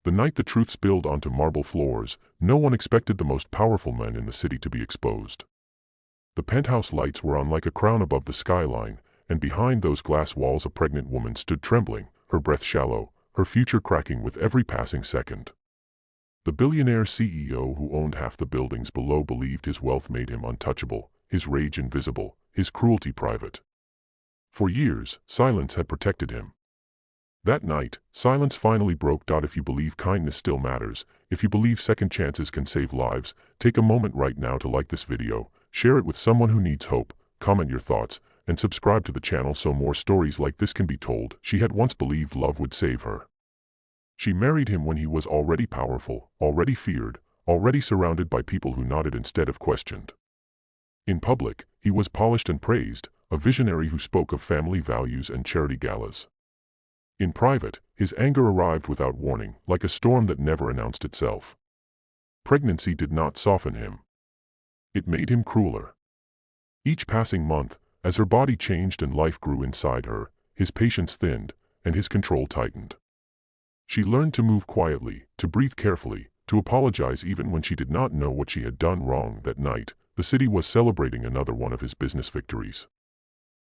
The night the truth spilled onto marble floors, no one expected the most powerful men in the city to be exposed. The penthouse lights were on like a crown above the skyline, and behind those glass walls a pregnant woman stood trembling, her breath shallow, her future cracking with every passing second. The billionaire CEO who owned half the buildings below believed his wealth made him untouchable, his rage invisible, his cruelty private. For years, silence had protected him. That night, silence finally broke. If you believe kindness still matters, if you believe second chances can save lives, take a moment right now to like this video, share it with someone who needs hope, comment your thoughts, and subscribe to the channel so more stories like this can be told. She had once believed love would save her. She married him when he was already powerful, already feared, already surrounded by people who nodded instead of questioned. In public, he was polished and praised, a visionary who spoke of family values and charity galas. In private, his anger arrived without warning, like a storm that never announced itself. Pregnancy did not soften him. It made him crueler. Each passing month, as her body changed and life grew inside her, his patience thinned, and his control tightened. She learned to move quietly, to breathe carefully, to apologize even when she did not know what she had done wrong. That night, the city was celebrating another one of his business victories.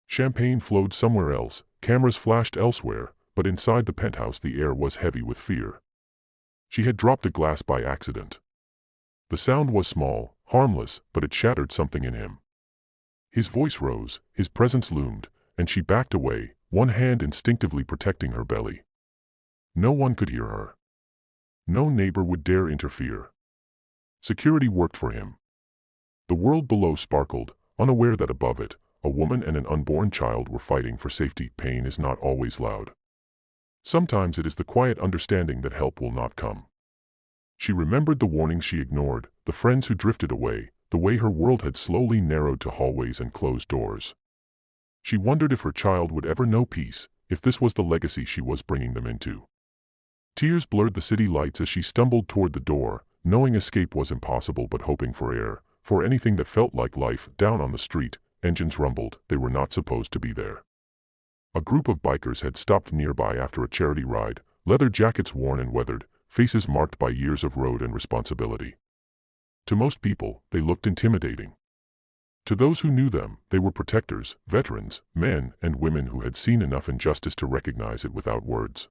Champagne flowed somewhere else, cameras flashed elsewhere, but inside the penthouse the air was heavy with fear. She had dropped a glass by accident. The sound was small, harmless, but it shattered something in him. His voice rose, his presence loomed, and she backed away, one hand instinctively protecting her belly. No one could hear her. No neighbor would dare interfere. Security worked for him. The world below sparkled, unaware that above it, a woman and an unborn child were fighting for safety. Pain is not always loud. Sometimes it is the quiet understanding that help will not come. She remembered the warnings she ignored, the friends who drifted away, the way her world had slowly narrowed to hallways and closed doors. She wondered if her child would ever know peace, if this was the legacy she was bringing them into. Tears blurred the city lights as she stumbled toward the door, knowing escape was impossible but hoping for air, for anything that felt like life. Down on the street, engines rumbled. They were not supposed to be there. A group of bikers had stopped nearby after a charity ride, leather jackets worn and weathered, faces marked by years of road and responsibility. To most people, they looked intimidating. To those who knew them, they were protectors, veterans, men and women who had seen enough injustice to recognize it without words.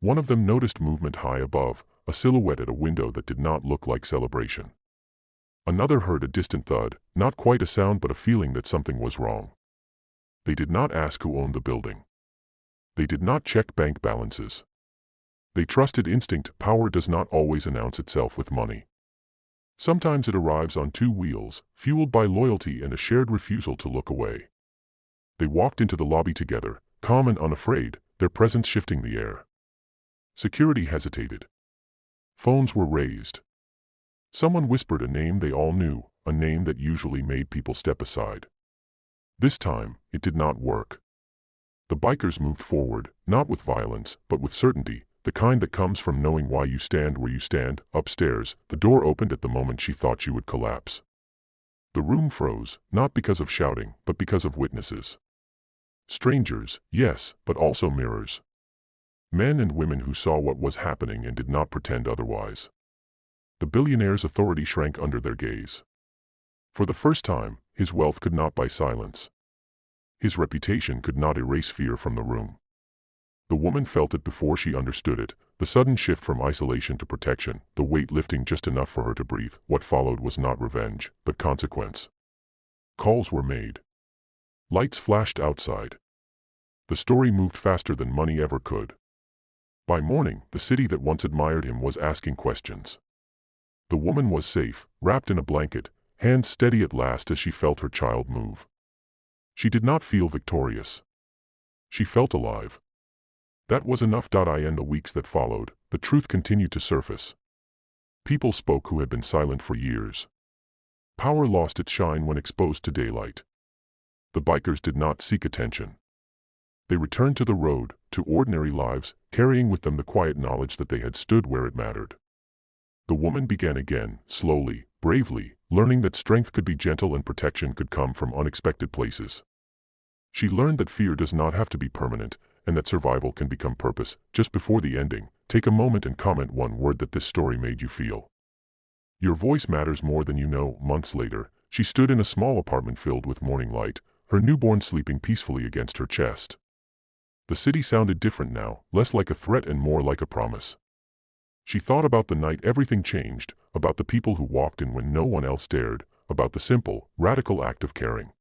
One of them noticed movement high above, a silhouette at a window that did not look like celebration. Another heard a distant thud, not quite a sound but a feeling that something was wrong. They did not ask who owned the building. They did not check bank balances. They trusted instinct. Power does not always announce itself with money. Sometimes it arrives on two wheels, fueled by loyalty and a shared refusal to look away. They walked into the lobby together, calm and unafraid, their presence shifting the air. Security hesitated. Phones were raised. Someone whispered a name they all knew, a name that usually made people step aside. This time, it did not work. The bikers moved forward, not with violence, but with certainty, the kind that comes from knowing why you stand where you stand. Upstairs, the door opened at the moment she thought she would collapse. The room froze, not because of shouting, but because of witnesses. Strangers, yes, but also mirrors. Men and women who saw what was happening and did not pretend otherwise. The billionaire's authority shrank under their gaze. For the first time, his wealth could not buy silence. His reputation could not erase fear from the room. The woman felt it before she understood it, the sudden shift from isolation to protection, the weight lifting just enough for her to breathe. What followed was not revenge, but consequence. Calls were made. Lights flashed outside. The story moved faster than money ever could. By morning, the city that once admired him was asking questions. The woman was safe, wrapped in a blanket, hands steady at last as she felt her child move. She did not feel victorious. She felt alive. That was enough. In the weeks that followed, the truth continued to surface. People spoke who had been silent for years. Power lost its shine when exposed to daylight. The bikers did not seek attention. They returned to the road, to ordinary lives, carrying with them the quiet knowledge that they had stood where it mattered. The woman began again, slowly, bravely, learning that strength could be gentle and protection could come from unexpected places. She learned that fear does not have to be permanent, and that survival can become purpose. Just before the ending, Take a moment and comment one word that this story made you feel. Your voice matters more than you know. Months later, she stood in a small apartment filled with morning light, her newborn sleeping peacefully against her chest. The city sounded different now, less like a threat and more like a promise. She thought about the night everything changed, about the people who walked in when no one else dared, about the simple, radical act of caring.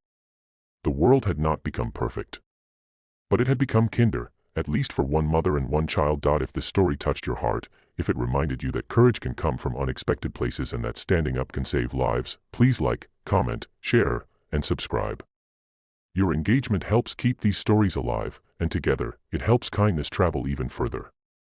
The world had not become perfect. But it had become kinder, at least for one mother and one child. If this story touched your heart, if it reminded you that courage can come from unexpected places and that standing up can save lives, please like, comment, share, and subscribe. Your engagement helps keep these stories alive, and together, it helps kindness travel even further.